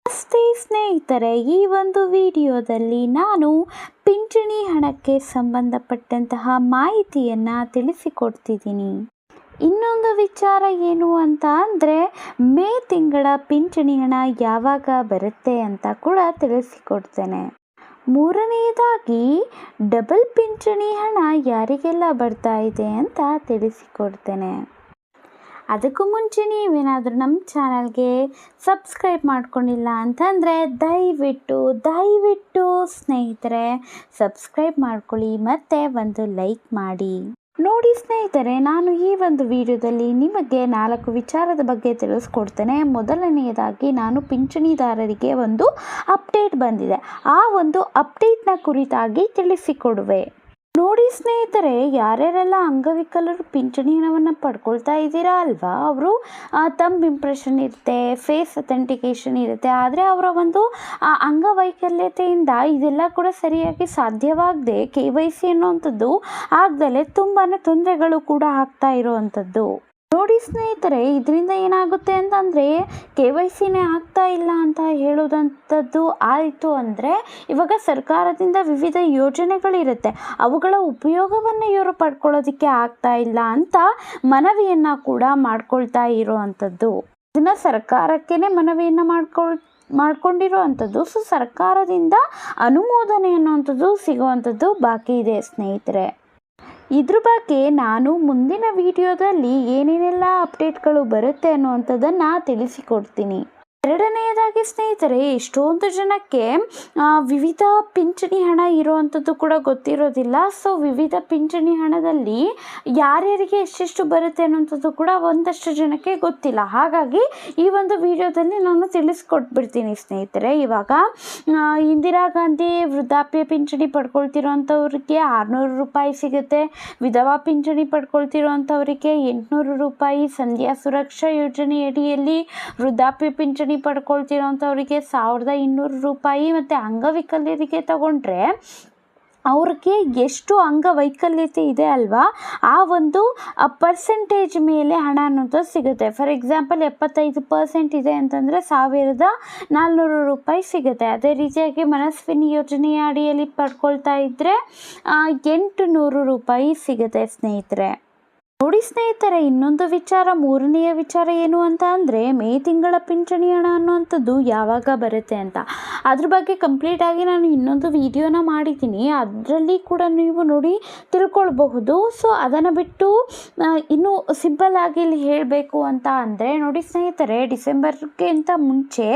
ನಮಸ್ತೆ ಸ್ನೇಹಿತರೆ, ಈ ಒಂದು ವಿಡಿಯೋದಲ್ಲಿ ನಾನು ಪಿಂಚಣಿ ಹಣಕ್ಕೆ ಸಂಬಂಧಪಟ್ಟಂತಹ ಮಾಹಿತಿಯನ್ನು ತಿಳಿಸಿಕೊಡ್ತಿದ್ದೀನಿ. ಇನ್ನೊಂದು ವಿಚಾರ ಏನು ಅಂತ ಅಂದರೆ, ಮೇ ತಿಂಗಳ ಪಿಂಚಣಿ ಹಣ ಯಾವಾಗ ಬರುತ್ತೆ ಅಂತ ಕೂಡ ತಿಳಿಸಿಕೊಡ್ತೇನೆ. ಮೂರನೆಯದಾಗಿ ಡಬಲ್ ಪಿಂಚಣಿ ಹಣ ಯಾರಿಗೆಲ್ಲ ಬರ್ತಾ ಇದೆ ಅಂತ ತಿಳಿಸಿಕೊಡ್ತೇನೆ. ಅದಕ್ಕೂ ಮುಂಚೆ ನೀವೇನಾದರೂ ನಮ್ಮ ಚಾನಲ್ಗೆ ಸಬ್ಸ್ಕ್ರೈಬ್ ಮಾಡ್ಕೊಂಡಿಲ್ಲ ಅಂತಂದರೆ ದಯವಿಟ್ಟು ಸ್ನೇಹಿತರೆ ಸಬ್ಸ್ಕ್ರೈಬ್ ಮಾಡ್ಕೊಳ್ಳಿ ಮತ್ತು ಒಂದು ಲೈಕ್ ಮಾಡಿ. ನೋಡಿ ಸ್ನೇಹಿತರೆ, ನಾನು ಈ ಒಂದು ವಿಡಿಯೋದಲ್ಲಿ ನಿಮಗೆ 4 ವಿಚಾರದ ಬಗ್ಗೆ ತಿಳಿಸ್ಕೊಡ್ತೇನೆ. ಮೊದಲನೆಯದಾಗಿ ನಾನು ಪಿಂಚಣಿದಾರರಿಗೆ ಒಂದು ಅಪ್ಡೇಟ್ ಬಂದಿದೆ, ಆ ಒಂದು ಅಪ್ಡೇಟ್ನ ಕುರಿತಾಗಿ ತಿಳಿಸಿಕೊಡುವೆ. ನೋಡಿ ಸ್ನೇಹಿತರೆ, ಯಾರ್ಯಾರೆಲ್ಲ ಅಂಗವಿಕಲರು ಪಿಂಚಣಿ ಹಣವನ್ನು ಪಡ್ಕೊಳ್ತಾ ಇದ್ದೀರಾ ಅಲ್ವಾ, ಅವರು ತಮ್ಮ ಇಂಪ್ರೆಷನ್ ಇರುತ್ತೆ, ಫೇಸ್ ಅಥೆಂಟಿಕೇಷನ್ ಇರುತ್ತೆ. ಆದರೆ ಅವರ ಒಂದು ಅಂಗವೈಕಲ್ಯತೆಯಿಂದ ಇದೆಲ್ಲ ಕೂಡ ಸರಿಯಾಗಿ ಸಾಧ್ಯವಾಗದೆ KYC ಅನ್ನೋವಂಥದ್ದು ಆಗದಲ್ಲೇ ತುಂಬಾ ತೊಂದರೆಗಳು ಕೂಡ ಆಗ್ತಾ ಇರೋವಂಥದ್ದು. ನೋಡಿ ಸ್ನೇಹಿತರೆ, ಇದರಿಂದ ಏನಾಗುತ್ತೆ ಅಂತಂದರೆ KYCನೇ ಆಗ್ತಾ ಇಲ್ಲ ಅಂತ ಹೇಳೋದಂಥದ್ದು ಆಯಿತು ಅಂದರೆ, ಇವಾಗ ಸರ್ಕಾರದಿಂದ ವಿವಿಧ ಯೋಜನೆಗಳಿರುತ್ತೆ, ಅವುಗಳ ಉಪಯೋಗವನ್ನು ಇವರು ಪಡ್ಕೊಳ್ಳೋದಕ್ಕೆ ಆಗ್ತಾ ಇಲ್ಲ ಅಂತ ಮನವಿಯನ್ನು ಕೂಡ ಮಾಡ್ಕೊಳ್ತಾ ಇರೋವಂಥದ್ದು. ಇದನ್ನು ಸರ್ಕಾರಕ್ಕೇ ಮನವಿಯನ್ನು ಮಾಡ್ಕೊಂಡಿರುವಂಥದ್ದು. ಸೊ ಸರ್ಕಾರದಿಂದ ಅನುಮೋದನೆ ಅನ್ನುವಂಥದ್ದು ಸಿಗುವಂಥದ್ದು ಬಾಕಿ ಇದೆ ಸ್ನೇಹಿತರೆ. ಇದ್ರ ಬಗ್ಗೆ ನಾನು ಮುಂದಿನ ವಿಡಿಯೋದಲ್ಲಿ ಏನೇನೆಲ್ಲ ಅಪ್ಡೇಟ್ಗಳು ಬರುತ್ತೆ ಅನ್ನುವಂಥದ್ದನ್ನು ತಿಳಿಸಿಕೊಡ್ತೀನಿ. ಎರಡನೆಯದಾಗಿ ಸ್ನೇಹಿತರೆ, ಎಷ್ಟೊಂದು ಜನಕ್ಕೆ ವಿವಿಧ ಪಿಂಚಣಿ ಹಣ ಇರುವಂಥದ್ದು ಕೂಡ ಗೊತ್ತಿರೋದಿಲ್ಲ. ಸೊ ವಿವಿಧ ಪಿಂಚಣಿ ಹಣದಲ್ಲಿ ಯಾರ್ಯಾರಿಗೆ ಎಷ್ಟೆಷ್ಟು ಬರುತ್ತೆ ಅನ್ನೋಂಥದ್ದು ಕೂಡ ಒಂದಷ್ಟು ಜನಕ್ಕೆ ಗೊತ್ತಿಲ್ಲ. ಹಾಗಾಗಿ ಈ ಒಂದು ವಿಡಿಯೋದಲ್ಲಿ ನಾನು ತಿಳಿಸ್ಕೊಟ್ಬಿಡ್ತೀನಿ ಸ್ನೇಹಿತರೆ. ಇವಾಗ ಇಂದಿರಾ ಗಾಂಧಿ ವೃದ್ಧಾಪ್ಯ ಪಿಂಚಣಿ ಪಡ್ಕೊಳ್ತಿರೋಂಥವ್ರಿಗೆ 600 ರೂಪಾಯಿ ಸಿಗುತ್ತೆ. ವಿಧವಾ ಪಿಂಚಣಿ ಪಡ್ಕೊಳ್ತಿರೋಂಥವ್ರಿಗೆ 800 ರೂಪಾಯಿ. ಸಂಧ್ಯಾ ಸುರಕ್ಷಾ ಯೋಜನೆ ಅಡಿಯಲ್ಲಿ ವೃದ್ಧಾಪ್ಯ ಪಿಂಚಣಿ ಪಡ್ಕೊಳ್ತಿರೋಂಥವ್ರಿಗೆ 1200 ರೂಪಾಯಿ. ಮತ್ತು ಅಂಗವಿಕಲರಿಗೆ ತಗೊಂಡ್ರೆ ಅವ್ರಿಗೆ ಎಷ್ಟು ಅಂಗವೈಕಲ್ಯತೆ ಇದೆ ಅಲ್ವಾ, ಆ ಒಂದು ಪರ್ಸೆಂಟೇಜ್ ಮೇಲೆ ಹಣ ಅನ್ನೋದು ಸಿಗುತ್ತೆ. ಫಾರ್ ಎಕ್ಸಾಂಪಲ್ 75% ಇದೆ ಅಂತಂದರೆ 1400 ರೂಪಾಯಿ ಸಿಗುತ್ತೆ. ಅದೇ ರೀತಿಯಾಗಿ ಮನಸ್ವಿನಿ ಯೋಜನೆಯ ಅಡಿಯಲ್ಲಿ ಪಡ್ಕೊಳ್ತಾ ಇದ್ದರೆ 800 ರೂಪಾಯಿ ಸಿಗುತ್ತೆ ಸ್ನೇಹಿತರೆ. ನೋಡಿ ಸ್ನೇಹಿತರೆ, ಇನ್ನೊಂದು ವಿಚಾರ, ಮೂರನೆಯ ವಿಚಾರ ಏನು ಅಂತ ಅಂದರೆ, ಮೇ ತಿಂಗಳ ಪಿಂಚಣಿ ಹಣ ಅನ್ನುವಂಥದ್ದು ಯಾವಾಗ ಬರುತ್ತೆ ಅಂತ. ಅದ್ರ ಬಗ್ಗೆ ಕಂಪ್ಲೀಟಾಗಿ ನಾನು ಇನ್ನೊಂದು ವಿಡಿಯೋನ ಮಾಡಿದ್ದೀನಿ, ಅದರಲ್ಲಿ ಕೂಡ ನೀವು ನೋಡಿ ತಿಳ್ಕೊಳ್ಬಹುದು. ಸೊ ಅದನ್ನು ಬಿಟ್ಟು ಇನ್ನೂ ಸಿಂಪಲ್ ಆಗಿ ಇಲ್ಲಿ ಹೇಳಬೇಕು ಅಂತ ಅಂದರೆ, ನೋಡಿ ಸ್ನೇಹಿತರೆ, ಡಿಸೆಂಬರ್ಗಿಂತ ಮುಂಚೆ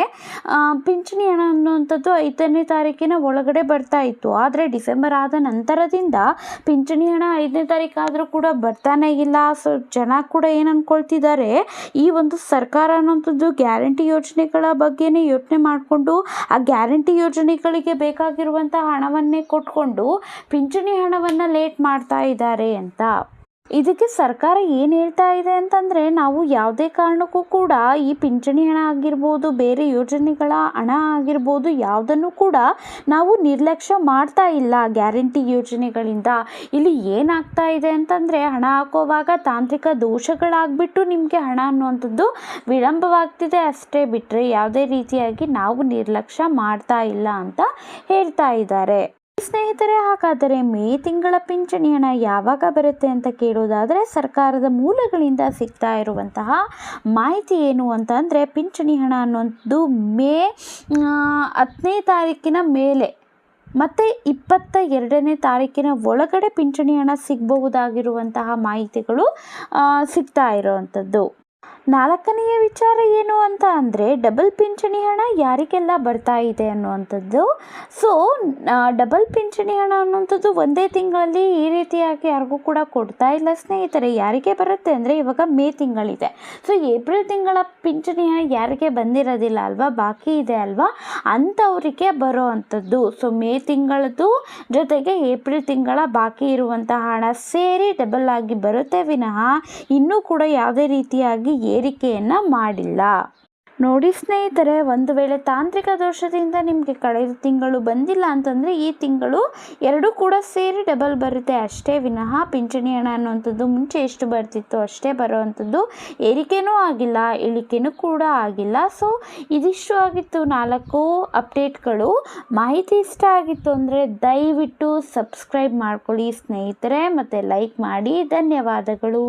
ಪಿಂಚಣಿ ಹಣ ಅನ್ನುವಂಥದ್ದು 5ನೇ ತಾರೀಕಿನ ಒಳಗಡೆ ಬರ್ತಾ ಇತ್ತು. ಆದರೆ ಡಿಸೆಂಬರ್ ಆದ ನಂತರದಿಂದ ಪಿಂಚಣಿ ಹಣ 5ನೇ ತಾರೀಕಾದರೂ ಕೂಡ ಬರ್ತಾನೆ ಇಲ್ಲ. ಸೊ ಜನ ಕೂಡ ಏನು ಅಂದ್ಕೊಳ್ತಿದ್ದಾರೆ, ಈ ಒಂದು ಸರ್ಕಾರ ಅನ್ನೋಂಥದ್ದು ಗ್ಯಾರಂಟಿ ಯೋಜನೆಗಳ ಬಗ್ಗೆನೇ ಯೋಚನೆ ಮಾಡಿಕೊಂಡು ಆ ಗ್ಯಾರಂಟಿ ಯೋಜನೆಗಳಿಗೆ ಬೇಕಾಗಿರುವಂಥ ಹಣವನ್ನೇ ಕೊಟ್ಕೊಂಡು ಪಿಂಚಣಿ ಹಣವನ್ನು ಲೇಟ್ ಮಾಡ್ತಾ ಇದ್ದಾರೆ ಅಂತ. ಇದಕ್ಕೆ ಸರ್ಕಾರ ಏನು ಹೇಳ್ತಾ ಇದೆ ಅಂತಂದರೆ, ನಾವು ಯಾವುದೇ ಕಾರಣಕ್ಕೂ ಕೂಡ ಈ ಪಿಂಚಣಿ ಹಣ ಆಗಿರ್ಬೋದು, ಬೇರೆ ಯೋಜನೆಗಳ ಹಣ ಆಗಿರ್ಬೋದು, ಯಾವುದನ್ನು ಕೂಡ ನಾವು ನಿರ್ಲಕ್ಷ್ಯ ಮಾಡ್ತಾ ಇಲ್ಲ ಗ್ಯಾರಂಟಿ ಯೋಜನೆಗಳಿಂದ. ಇಲ್ಲಿ ಏನಾಗ್ತಾ ಇದೆ ಅಂತಂದರೆ, ಹಣ ಹಾಕೋವಾಗ ತಾಂತ್ರಿಕ ದೋಷಗಳಾಗ್ಬಿಟ್ಟು ನಿಮಗೆ ಹಣ ಅನ್ನುವಂಥದ್ದು ವಿಳಂಬವಾಗ್ತಿದೆ ಅಷ್ಟೇ ಬಿಟ್ಟರೆ ಯಾವುದೇ ರೀತಿಯಾಗಿ ನಾವು ನಿರ್ಲಕ್ಷ್ಯ ಮಾಡ್ತಾ ಇಲ್ಲ ಅಂತ ಹೇಳ್ತಾ ಇದ್ದಾರೆ. ಸ್ನೇಹಿತರೆ, ಹಾಗಾದರೆ ಮೇ ತಿಂಗಳ ಪಿಂಚಣಿ ಹಣ ಯಾವಾಗ ಬರುತ್ತೆ ಅಂತ ಕೇಳೋದಾದರೆ, ಸರ್ಕಾರದ ಮೂಲಗಳಿಂದ ಸಿಗ್ತಾ ಇರುವಂತಹ ಮಾಹಿತಿ ಏನು ಅಂತ ಅಂದರೆ, ಪಿಂಚಣಿ ಹಣ ಅನ್ನೋದು ಮೇ 10ನೇ ತಾರೀಕಿನ ಮೇಲೆ ಮತ್ತು 22ನೇ ತಾರೀಕಿನ ಒಳಗಡೆ ಪಿಂಚಣಿ ಹಣ ಸಿಗಬಹುದಾಗಿರುವಂತಹ ಮಾಹಿತಿಗಳು ಸಿಗ್ತಾ ಇರೋವಂಥದ್ದು. ನಾಲ್ಕನೆಯ ವಿಚಾರ ಏನು ಅಂತ ಅಂದರೆ, ಡಬಲ್ ಪಿಂಚಣಿ ಹಣ ಯಾರಿಗೆಲ್ಲ ಬರ್ತಾ ಇದೆ ಅನ್ನುವಂಥದ್ದು. ಸೊ ಡಬಲ್ ಪಿಂಚಣಿ ಹಣ ಅನ್ನುವಂಥದ್ದು ಒಂದೇ ತಿಂಗಳಲ್ಲಿ ಈ ರೀತಿಯಾಗಿ ಯಾರಿಗೂ ಕೂಡ ಕೊಡ್ತಾ ಇಲ್ಲ ಸ್ನೇಹಿತರೆ. ಯಾರಿಗೆ ಬರುತ್ತೆ ಅಂದರೆ, ಇವಾಗ ಮೇ ತಿಂಗಳಿದೆ. ಸೊ ಏಪ್ರಿಲ್ ತಿಂಗಳ ಪಿಂಚಣಿ ಹಣ ಯಾರಿಗೆ ಬಂದಿರೋದಿಲ್ಲ ಅಲ್ವಾ, ಬಾಕಿ ಇದೆ ಅಲ್ವಾ, ಅಂಥವರಿಗೆ ಬರೋ ಅಂಥದ್ದು. ಸೊ ಮೇ ತಿಂಗಳದ್ದು ಜೊತೆಗೆ ಏಪ್ರಿಲ್ ತಿಂಗಳ ಬಾಕಿ ಇರುವಂತಹ ಹಣ ಸೇರಿ ಡಬಲ್ ಆಗಿ ಬರುತ್ತೆ ವಿನಃ ಇನ್ನೂ ಕೂಡ ಯಾವುದೇ ರೀತಿಯಾಗಿ ಏರಿಕೆಯನ್ನು ಮಾಡಿಲ್ಲ. ನೋಡಿ ಸ್ನೇಹಿತರೆ, ಒಂದು ವೇಳೆ ತಾಂತ್ರಿಕ ದೋಷದಿಂದ ನಿಮಗೆ ಕಳೆದ ತಿಂಗಳು ಬಂದಿಲ್ಲ ಅಂತಂದರೆ ಈ ತಿಂಗಳು ಎರಡೂ ಕೂಡ ಸೇರಿ ಡಬಲ್ ಬರುತ್ತೆ ಅಷ್ಟೇ ವಿನಃ ಪಿಂಚಣಿ ಹಣ ಅನ್ನುವಂಥದ್ದು ಮುಂಚೆ ಎಷ್ಟು ಬರ್ತಿತ್ತು ಅಷ್ಟೇ ಬರೋವಂಥದ್ದು, ಏರಿಕೆನೂ ಆಗಿಲ್ಲ ಇಳಿಕೆನೂ ಕೂಡ ಆಗಿಲ್ಲ. ಸೊ ಇದಿಷ್ಟು ಆಗಿತ್ತು 4 ಅಪ್ಡೇಟ್ಗಳು. ಮಾಹಿತಿ ಇಷ್ಟ ಆಗಿತ್ತು ಅಂದರೆ ದಯವಿಟ್ಟು ಸಬ್ಸ್ಕ್ರೈಬ್ ಮಾಡ್ಕೊಳ್ಳಿ ಸ್ನೇಹಿತರೆ, ಮತ್ತು ಲೈಕ್ ಮಾಡಿ. ಧನ್ಯವಾದಗಳು.